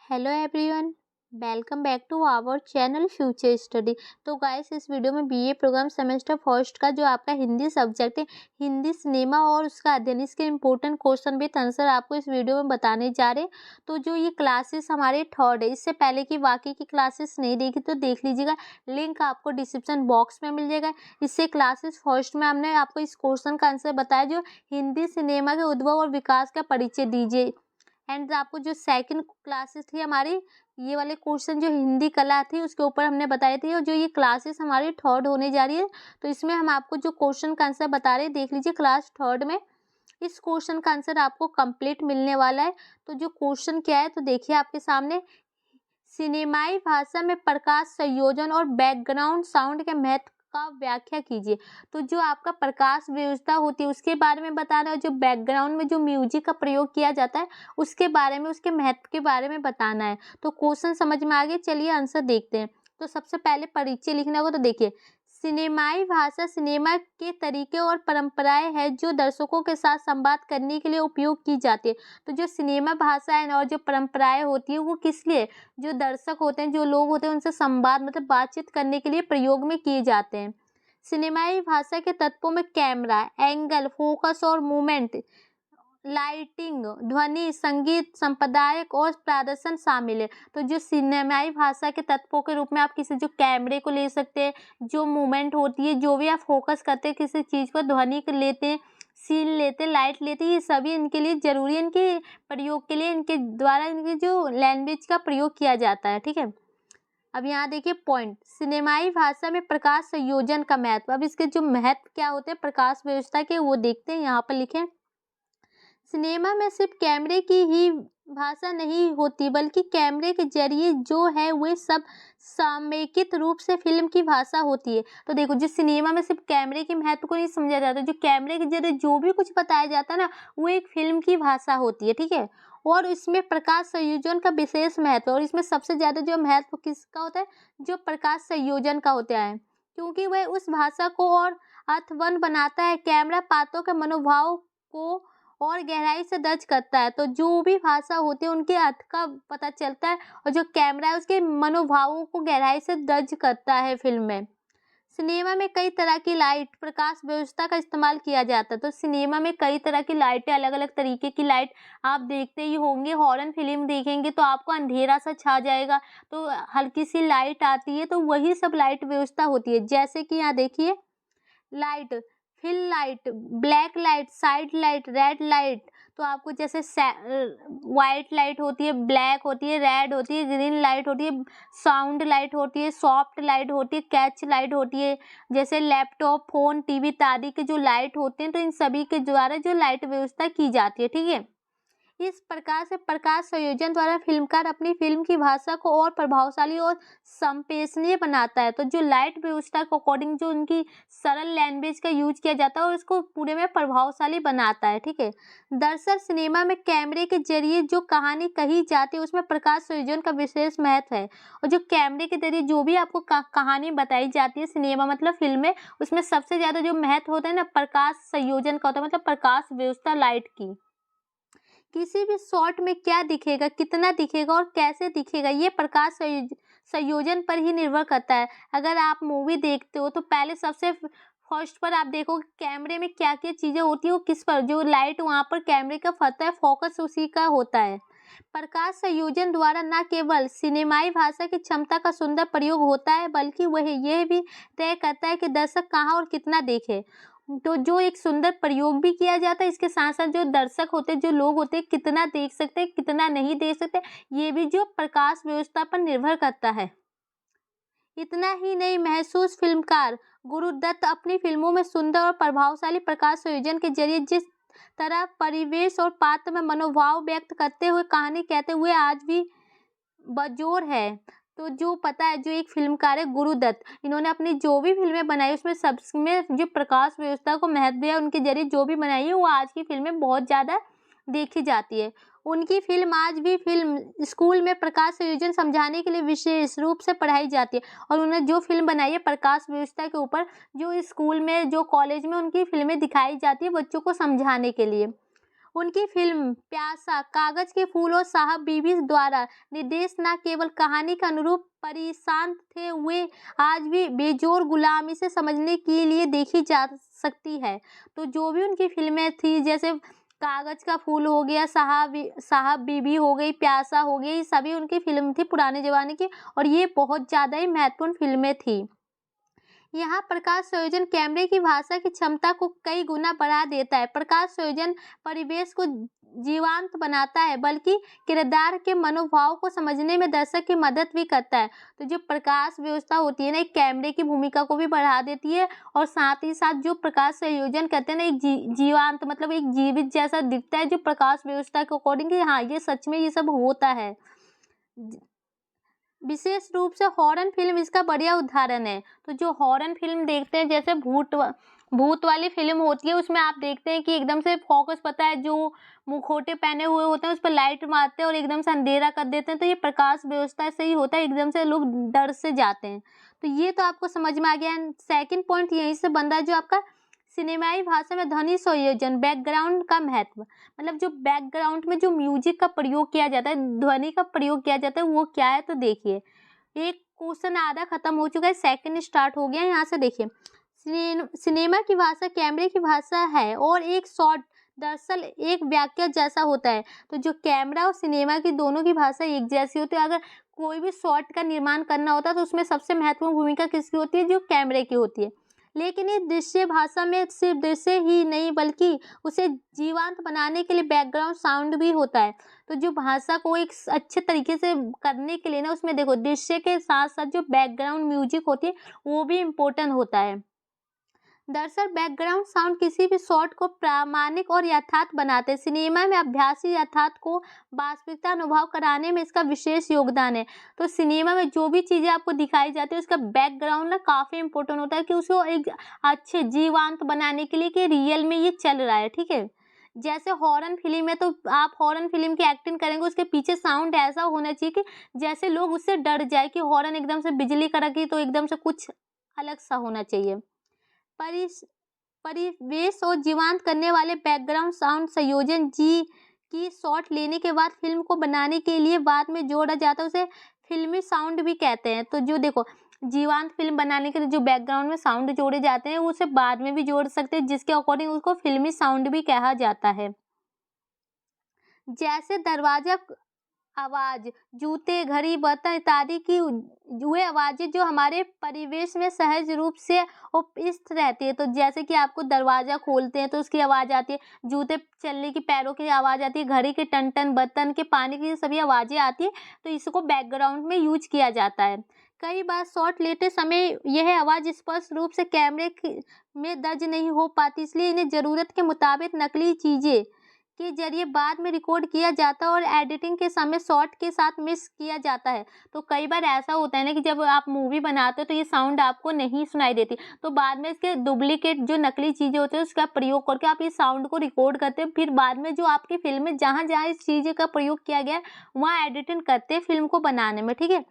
Hello everyone, welcome back to our channel future study. तो guys, इस video में BA program semester first का जो आपका हिंदी सब्जेक्ट है, हिंदी सिनेमा और उसका अध्ययन, इसके इंपॉर्टेंट क्वेश्चन विद आंसर आपको इस वीडियो में बताने जा रहे हैं। तो जो ये क्लासेस हमारे थर्ड है, इससे पहले की बाकी की क्लासेस नहीं देखी तो देख लीजिएगा, लिंक आपको डिस्क्रिप्शन बॉक्स में मिल जाएगा। इससे क्लासेस फर्स्ट में हमने आपको इस क्वेश्चन का आंसर बताया, जो हिंदी सिनेमा के उद्भव और विकास का परिचय दीजिए। एंड आपको जो सेकंड क्लासेस थी हमारी, ये वाले क्वेश्चन जो हिंदी कला थी उसके ऊपर हमने बताए थे, और जो ये क्लासेस हमारी थर्ड होने जा रही है, तो इसमें हम आपको जो क्वेश्चन का आंसर बता रहे हैं, देख लीजिए क्लास थर्ड में इस क्वेश्चन का आंसर आपको कंप्लीट मिलने वाला है। तो जो क्वेश्चन क्या है, तो देखिए आपके सामने, सिनेमाई भाषा में प्रकाश संयोजन और बैकग्राउंड साउंड के महत्व का व्याख्या कीजिए। तो जो आपका प्रकाश व्यवस्था होती है उसके बारे में बताना है, जो बैकग्राउंड में जो म्यूजिक का प्रयोग किया जाता है उसके बारे में, उसके महत्व के बारे में बताना है। तो क्वेश्चन समझ में आ गए, चलिए आंसर देखते हैं। तो सबसे पहले परिचय लिखना होगा। तो देखिए, सिनेमाई भाषा सिनेमा के तरीके और परंपराएं हैं जो दर्शकों के साथ संवाद करने के लिए उपयोग की जाती है। तो जो सिनेमा भाषा है और जो परंपराएं होती है वो किस लिए, जो दर्शक होते हैं, जो लोग होते हैं, उनसे संवाद मतलब बातचीत करने के लिए प्रयोग में किए जाते हैं। सिनेमाई भाषा के तत्वों में कैमरा, एंगल, फोकस और मूवमेंट, लाइटिंग, ध्वनि, संगीत, संपादक और प्रदर्शन शामिल है। तो जो सिनेमाई भाषा के तत्वों के रूप में आप किसी जो कैमरे को ले सकते हैं, जो मूवमेंट होती है, जो भी आप फोकस करते हैं किसी चीज़ पर, ध्वनि को लेते हैं, सीन लेते, लाइट लेते, ये सभी इनके लिए जरूरी है, इनके प्रयोग के लिए, इनके द्वारा इनकी जो लैंग्वेज का प्रयोग किया जाता है। ठीक है, अब यहाँ देखिए पॉइंट, सिनेमाई भाषा में प्रकाश संयोजन का महत्व। अब इसके जो महत्व क्या होते हैं प्रकाश व्यवस्था के, वो देखते हैं। यहाँ पर लिखें, सिनेमा में सिर्फ कैमरे की ही भाषा नहीं होती, बल्कि कैमरे के जरिए जो है वे सब समेकित रूप से फिल्म की भाषा होती है। तो देखो, जिस सिनेमा में सिर्फ कैमरे के महत्व को नहीं समझा जाता, जो कैमरे के जरिए जो भी कुछ बताया जाता है ना, वो एक फिल्म की भाषा होती है। ठीक है, और इसमें प्रकाश संयोजन का विशेष महत्व, और इसमें सबसे ज्यादा जो महत्व किसका होता है, जो प्रकाश संयोजन का होता है, क्योंकि वह उस भाषा को और अर्थवन बनाता है। कैमरा पात्रों के मनोभाव को और गहराई से दर्ज करता है। तो जो भी भाषा होती है उनके अर्थ का पता चलता है, और जो कैमरा है उसके मनोभावों को गहराई से दर्ज करता है फिल्म में। सिनेमा में कई तरह की लाइट प्रकाश व्यवस्था का इस्तेमाल किया जाता है। तो सिनेमा में कई तरह की लाइटें, अलग अलग तरीके की लाइट आप देखते ही होंगे। हॉरर फिल्म देखेंगे तो आपको अंधेरा सा छा जाएगा, तो हल्की सी लाइट आती है, तो वही सब लाइट व्यवस्था होती है। जैसे कि यहाँ देखिए, light, fill light, black light, side light, red light. तो आपको जैसे वाइट लाइट होती है, ब्लैक होती है, रेड होती है, ग्रीन लाइट होती है, साउंड लाइट होती है, सॉफ्ट लाइट होती है, कैच लाइट होती है। जैसे लैपटॉप, फोन, टीवी इत्यादि के जो लाइट होते हैं, तो इन सभी के द्वारा जो लाइट व्यवस्था की जाती है। ठीक है, इस प्रकार से प्रकाश संयोजन द्वारा फिल्मकार अपनी फिल्म की भाषा को और प्रभावशाली और संप्रेषणीय बनाता है। तो जो लाइट व्यवस्था के अकॉर्डिंग जो उनकी सरल लैंग्वेज का यूज किया जाता है, और उसको पूरे में प्रभावशाली बनाता है। ठीक है, दरअसल सिनेमा में कैमरे के जरिए जो कहानी कही जाती है उसमें प्रकाश संयोजन का विशेष महत्व है। और जो कैमरे के जरिए जो भी आपको कहानी बताई जाती है, सिनेमा मतलब फिल्म में, उसमें सबसे ज्यादा जो महत्व होता है ना, प्रकाश संयोजन का होता है, मतलब प्रकाश व्यवस्था लाइट की। किसी भी शॉट में क्या दिखेगा, कितना दिखेगा और कैसे दिखेगा, ये प्रकाश संयोजन पर ही निर्भर करता है। अगर आप मूवी देखते हो तो पहले सबसे फर्स्ट पर आप देखो कैमरे में क्या क्या चीजें होती है, वो किस पर, जो लाइट वहां पर कैमरे का फरता है, फोकस उसी का होता है। प्रकाश संयोजन द्वारा न केवल सिनेमाई भाषा की क्षमता का सुंदर प्रयोग होता है, बल्कि वह यह भी तय करता है कि दर्शक कहाँ और कितना देखे। तो जो एक सुंदर प्रयोग भी किया जाता है, इसके साथ साथ जो दर्शक होते हैं, जो लोग होते हैं, कितना देख सकते हैं, कितना नहीं देख सकते, ये भी जो प्रकाश व्यवस्था पर निर्भर करता है। इतना ही नहीं, महसूस फिल्मकार गुरुदत्त अपनी फिल्मों में सुंदर और प्रभावशाली प्रकाश संयोजन के जरिए जिस तरह परिवेश और पात्र में मनोभाव व्यक्त करते हुए कहानी कहते हुए आज भी बजोर है। तो जो पता है, जो एक फिल्मकार है गुरुदत्त, इन्होंने अपनी जो भी फिल्में बनाई उसमें सबमें जो प्रकाश व्यवस्था को महत्व दिया, उनके जरिए जो भी बनाई है वो आज की फिल्में बहुत ज़्यादा देखी जाती है। उनकी फिल्म आज भी फिल्म स्कूल में प्रकाश संयोजन समझाने के लिए विशेष रूप से पढ़ाई जाती है। और उन्होंने जो फिल्म बनाई है प्रकाश व्यवस्था के ऊपर, जो स्कूल में, जो कॉलेज में उनकी फिल्में दिखाई जाती है बच्चों को समझाने के लिए। उनकी फिल्म प्यासा, कागज के फूल और साहब बीबी द्वारा निर्देश न केवल कहानी के अनुरूप परिशान थे, वे आज भी बेजोर गुलामी से समझने के लिए देखी जा सकती है। तो जो भी उनकी फिल्में थी, जैसे कागज का फूल हो गया, साहब बीबी हो गई, प्यासा हो गई, ये सभी उनकी फिल्म थी पुराने जमाने की, और ये बहुत ज़्यादा ही महत्वपूर्ण फिल्में थी। यहाँ प्रकाश संयोजन कैमरे की भाषा की क्षमता को कई गुना बढ़ा देता है। प्रकाश संयोजन परिवेश को जीवंत बनाता है, बल्कि किरदार के मनोभाव को समझने में दर्शक की मदद भी करता है। तो जो प्रकाश व्यवस्था होती है ना, एक कैमरे की भूमिका को भी बढ़ा देती है, और साथ ही साथ जो प्रकाश संयोजन करते हैं ना, एक जीवांत मतलब एक जीवित जैसा दिखता है, जो प्रकाश व्यवस्था के अकॉर्डिंग कि हाँ ये सच में ये सब होता है। विशेष रूप से हॉरर फिल्म इसका बढ़िया उदाहरण है। तो जो हॉरर फिल्म देखते हैं, जैसे भूत वाली फिल्म होती है, उसमें आप देखते हैं कि एकदम से फोकस, पता है जो मुखौटे पहने हुए होते हैं उस पर लाइट मारते हैं और एकदम से अंधेरा कर देते हैं, तो ये प्रकाश व्यवस्था से ही होता है, एकदम से लोग डर से जाते हैं। तो ये तो आपको समझ में आ गया है। सेकेंड पॉइंट यहीं से बन रहा है, जो आपका सिनेमाई भाषा में ध्वनि संयोजन, बैकग्राउंड का महत्व। मतलब जो बैकग्राउंड में जो म्यूजिक का प्रयोग किया जाता है, ध्वनि का प्रयोग किया जाता है, वो क्या है। तो देखिए, एक क्वेश्चन आधा खत्म हो चुका है, सेकंड स्टार्ट हो गया है। यहाँ से देखिए, सिनेमा की भाषा कैमरे की भाषा है, और एक शॉट दरअसल एक व्याख्या जैसा होता है। तो जो कैमरा और सिनेमा की दोनों की भाषा एक जैसी होती है। अगर कोई भी शॉट का निर्माण करना होता है तो उसमें सबसे महत्वपूर्ण भूमिका किसकी होती है, जो कैमरे की होती है। लेकिन इस दृश्य भाषा में सिर्फ दृश्य ही नहीं, बल्कि उसे जीवंत बनाने के लिए बैकग्राउंड साउंड भी होता है। तो जो भाषा को एक अच्छे तरीके से करने के लिए ना, उसमें देखो दृश्य के साथ साथ जो बैकग्राउंड म्यूजिक होती है वो भी इम्पोर्टेंट होता है। दरअसल बैकग्राउंड साउंड किसी भी शॉट को प्रामाणिक और यथार्थ बनाते हैं। सिनेमा में अभ्यासी यथार्थ को वास्तविकता अनुभव कराने में इसका विशेष योगदान है। तो सिनेमा में जो भी चीज़ें आपको दिखाई जाती है, उसका बैकग्राउंड ना काफ़ी इंपॉर्टेंट होता है, कि उसको एक अच्छे जीवांत बनाने के लिए कि रियल में ये चल रहा है। ठीक है, जैसे हॉरर फिल्म है, तो आप हॉरर फिल्म की एक्टिंग करेंगे, उसके पीछे साउंड ऐसा होना चाहिए कि जैसे लोग उससे डर जाए, कि हॉरर एकदम से बिजली कड़की तो एकदम से कुछ अलग सा होना चाहिए। परिवेश और जीवंत करने वाले बैकग्राउंड साउंड संयोजन जी की शॉट लेने के बाद फिल्म को बनाने के लिए बाद में जोड़ा जाता है, उसे फिल्मी साउंड भी कहते हैं। तो जो देखो, जीवंत फिल्म बनाने के लिए जो बैकग्राउंड में साउंड जोड़े जाते हैं, उसे बाद में भी जोड़ सकते हैं, जिसके अकॉर्डिंग उसको फिल्मी साउंड भी कहा जाता है। जैसे दरवाजा आवाज, जूते, घड़ी, बर्तन इत्यादि की वे आवाजें जो हमारे परिवेश में सहज रूप से उपस्थित रहती है। तो जैसे कि आपको दरवाजा खोलते हैं तो उसकी आवाज़ आती है, जूते चलने की, पैरों की आवाज़ आती है, घड़ी के टन टन, बर्तन के पानी की सभी आवाज़ें आती है। तो इसको बैकग्राउंड में यूज किया जाता है। कई बार शॉट लेते समय यह आवाज़ स्पष्ट रूप से में दर्ज नहीं हो पाती, इसलिए इन्हें ज़रूरत के मुताबिक नकली चीज़ें के जरिए बाद में रिकॉर्ड किया जाता है और एडिटिंग के समय शॉट के साथ मिक्स किया जाता है। तो कई बार ऐसा होता है ना, कि जब आप मूवी बनाते हो तो ये साउंड आपको नहीं सुनाई देती, तो बाद में इसके डुप्लीकेट जो नकली चीज़ें होती है उसका प्रयोग करके आप इस साउंड को रिकॉर्ड करते हैं। फिर बाद में जो आपकी फिल्म में जहाँ जहाँ इस चीज़ का प्रयोग किया गया है वहाँ एडिटिंग करते हैं फिल्म को बनाने में। ठीक है,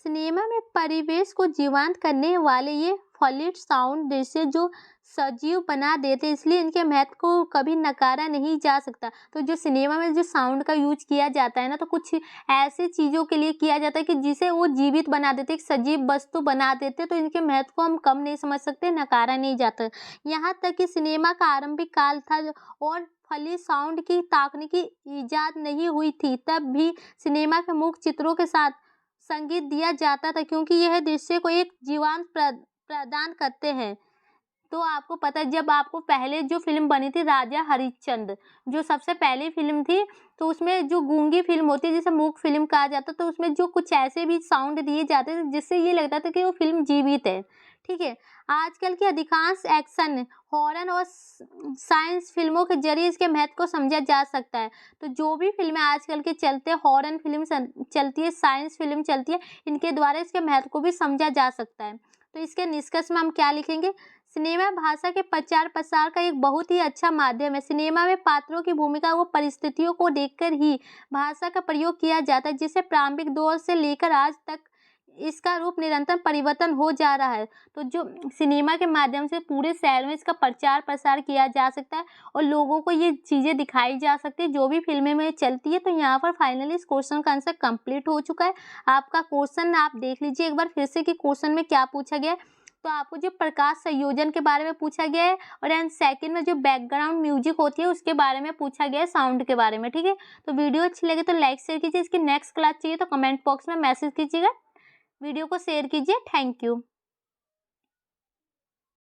सिनेमा में परिवेश को जीवंत करने वाले ये फ्लूइड साउंड दृश्य जो सजीव बना देते, इसलिए इनके महत्व को कभी नकारा नहीं जा सकता। तो जो सिनेमा में जो साउंड का यूज किया जाता है ना, तो कुछ ऐसे चीज़ों के लिए किया जाता है कि जिसे वो जीवित बना देते, एक सजीव वस्तु बना देते, तो इनके महत्व को हम कम नहीं समझ सकते, नकारा नहीं जाता। यहाँ तक कि सिनेमा का आरंभिक काल था और फ्लूइड साउंड की तकनीकी ईजाद नहीं हुई थी, तब भी सिनेमा के मुख्य चित्रों के साथ संगीत दिया जाता था, क्योंकि यह दृश्य को एक जीवंत प्रदान करते हैं। तो आपको पता है, जब आपको पहले जो फिल्म बनी थी राजा हरिश्चंद्र, जो सबसे पहली फिल्म थी, तो उसमें जो गूंगी फिल्म होती है जिसे मूक फिल्म कहा जाता है, तो उसमें जो कुछ ऐसे भी साउंड दिए जाते थे जिससे ये लगता था कि वो फिल्म जीवित है। ठीक है, आजकल की अधिकांश एक्शन, हॉरर और साइंस फिल्मों के जरिए इसके महत्व को समझा जा सकता है। तो जो भी फिल्में आजकल के चलते, हॉरर फिल्म चलती है, साइंस फिल्म चलती है, इनके द्वारा इसके महत्व को भी समझा जा सकता है। तो इसके निष्कर्ष में हम क्या लिखेंगे, सिनेमा भाषा के प्रचार प्रसार का एक बहुत ही अच्छा माध्यम है। सिनेमा में पात्रों की भूमिका व परिस्थितियों को देखकर ही भाषा का प्रयोग किया जाता है, जिसे प्रारंभिक दौर से लेकर आज तक इसका रूप निरंतर परिवर्तन हो जा रहा है। तो जो सिनेमा के माध्यम से पूरे शहर में इसका प्रचार प्रसार किया जा सकता है और लोगों को ये चीज़ें दिखाई जा सकती है जो भी फिल्में में चलती है। तो यहाँ पर फाइनली इस क्वेश्चन का आंसर कंप्लीट हो चुका है। आपका क्वेश्चन आप देख लीजिए एक बार फिर से कि क्वेश्चन में क्या पूछा गया है। तो आपको जो प्रकाश संयोजन के बारे में पूछा गया है और एंड सेकंड में जो बैकग्राउंड म्यूजिक होती है उसके बारे में पूछा गया है, साउंड के बारे में। ठीक है, तो वीडियो अच्छी लगे तो लाइक शेयर कीजिए। इसकी नेक्स्ट क्लास चाहिए तो कमेंट बॉक्स में मैसेज कीजिएगा। वीडियो को शेयर कीजिए। Thank you.